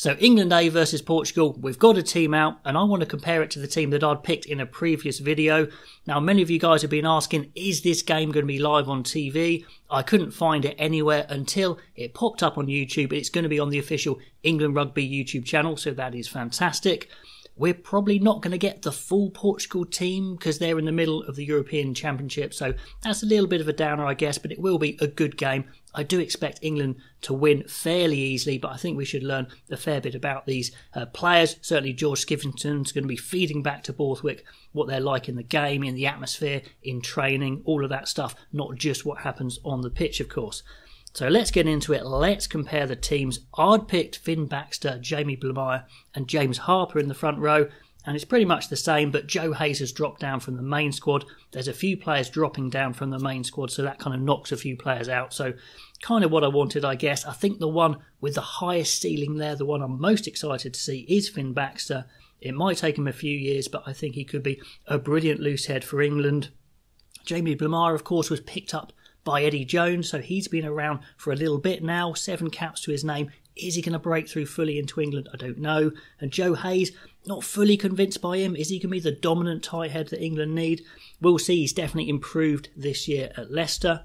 So England A versus Portugal, we've got a team out and I want to compare it to the team that I'd picked in a previous video. Now many of you guys have been asking, is this game going to be live on TV? I couldn't find it anywhere until it popped up on YouTube. It's going to be on the official England Rugby YouTube channel, so that is fantastic. We're probably not going to get the full Portugal team because they're in the middle of the European Championship, so that's a little bit of a downer I guess, but it will be a good game. I do expect England to win fairly easily, but I think we should learn a fair bit about these players. Certainly George Skivington's going to be feeding back to Borthwick what they're like in the game, in the atmosphere, in training, all of that stuff, not just what happens on the pitch of course. So let's get into it. Let's compare the teams. I'd picked Finn Baxter, Jamie Blamire and James Harper in the front row. And it's pretty much the same, but Joe Hayes has dropped down from the main squad. There's a few players dropping down from the main squad, so that kind of knocks a few players out. So kind of what I wanted, I guess. I think the one with the highest ceiling there, the one I'm most excited to see, is Finn Baxter. It might take him a few years, but I think he could be a brilliant loose head for England. Jamie Blamire, of course, was picked up by Eddie Jones, so he's been around for a little bit now, 7 caps to his name. Is he going to break through fully into England? I don't know. And Joe Hayes, not fully convinced by him. Is he going to be the dominant tight head that England need? We'll see. He's definitely improved this year at Leicester.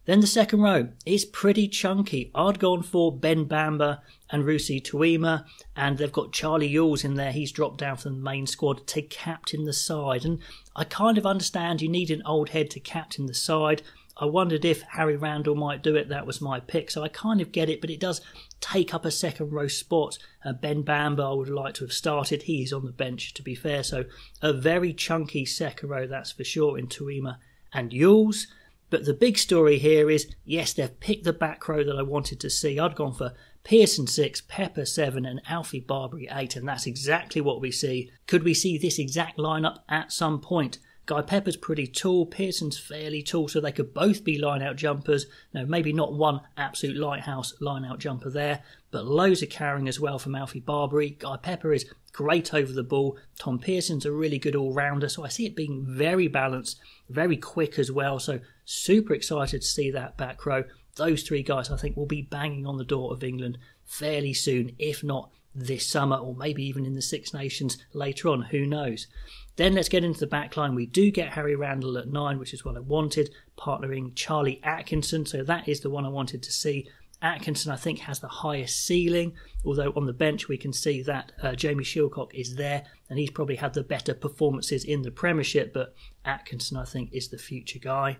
Then the second row is pretty chunky. I'd gone for Ben Bamba and Rusi Tuima, and they've got Charlie Ewels in there. He's dropped down from the main squad to captain the side. And I kind of understand you need an old head to captain the side. I wondered if Harry Randall might do it. That was my pick, so I kind of get it, but it does take up a second row spot. Ben Bamba I would like to have started. He's on the bench, to be fair, so a very chunky second row, that's for sure, in Tuima and Ewels. But the big story here is, yes, they've picked the back row that I wanted to see. I'd gone for Pearson 6, Pepper 7 and Alfie Barbary 8, and that's exactly what we see. Could we see this exact lineup at some point? Guy Pepper's pretty tall, Pearson's fairly tall, so they could both be line-out jumpers. No, maybe not one absolute lighthouse line-out jumper there, but loads of carrying as well from Alfie Barbary. Guy Pepper is great over the ball. Tom Pearson's a really good all-rounder, so I see it being very balanced, very quick as well, so super excited to see that back row. Those 3 guys I think will be banging on the door of England fairly soon, if not this summer, or maybe even in the Six Nations later on, who knows. Then let's get into the back line. We do get Harry Randall at 9, which is what I wanted, partnering Charlie Atkinson, so that is the one I wanted to see. Atkinson, I think, has the highest ceiling, although on the bench we can see that Jamie Shilcock is there, and he's probably had the better performances in the Premiership, but Atkinson, I think, is the future guy.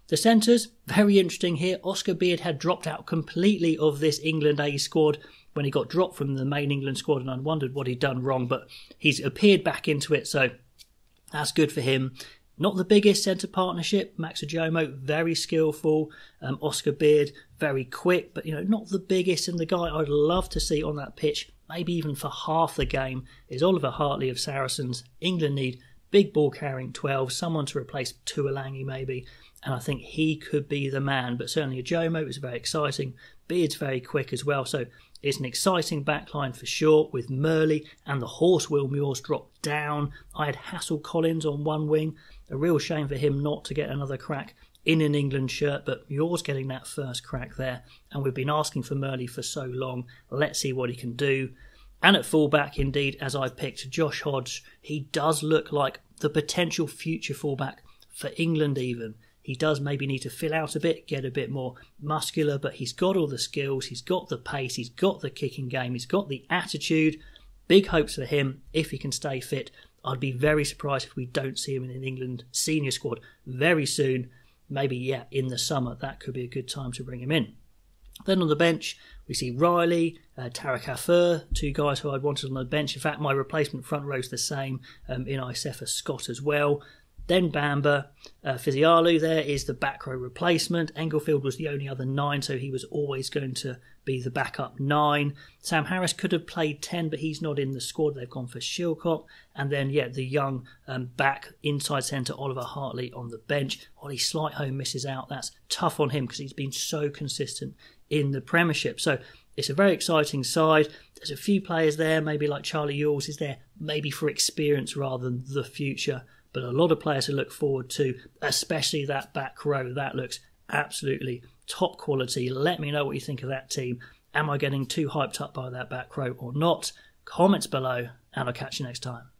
The centres, very interesting here. Oscar Beard had dropped out completely of this England A squad when he got dropped from the main England squad, and I wondered what he'd done wrong, but he's appeared back into it, so that's good for him. Not the biggest centre partnership. Max Ojomo, very skillful. Oscar Beard, very quick, but not the biggest. And the guy I'd love to see on that pitch, maybe even for half the game, is Oliver Hartley of Saracens. England need big ball carrying 12, someone to replace Tuolangi maybe, and I think he could be the man. But certainly Ojomo is very exciting. Beard's very quick as well, so it's an exciting backline for sure, with Murley and the horse Will Muirs dropped down. I had Hassel Collins on one wing. A real shame for him not to get another crack in an England shirt, but Muirs getting that first crack there. And we've been asking for Murley for so long. Let's see what he can do. And at fullback, indeed, as I picked Josh Hodge, he does look like the potential future fullback for England even. He does maybe need to fill out a bit, get a bit more muscular, but he's got all the skills, he's got the pace, he's got the kicking game, he's got the attitude. Big hopes for him if he can stay fit. I'd be very surprised if we don't see him in an England senior squad very soon. Maybe, in the summer. That could be a good time to bring him in. Then on the bench, we see Riley, Tarek Afur, 2 guys who I'd wanted on the bench. In fact, my replacement front row is the same in Isefa Scott as well. Then Bamba, Fizialu there is the back row replacement. Englefield was the only other 9, so he was always going to be the backup 9. Sam Harris could have played 10, but he's not in the squad. They've gone for Shilcock. And then, the young back inside centre, Oliver Hartley on the bench. Ollie Slightholme misses out. That's tough on him because he's been so consistent in the Premiership. So it's a very exciting side. There's a few players there, maybe like Charlie Ewels is there, maybe for experience rather than the future. But a lot of players to look forward to, especially that back row. That looks absolutely top quality. Let me know what you think of that team Am I getting too hyped up by that back row or not? Comments below, and I'll catch you next time.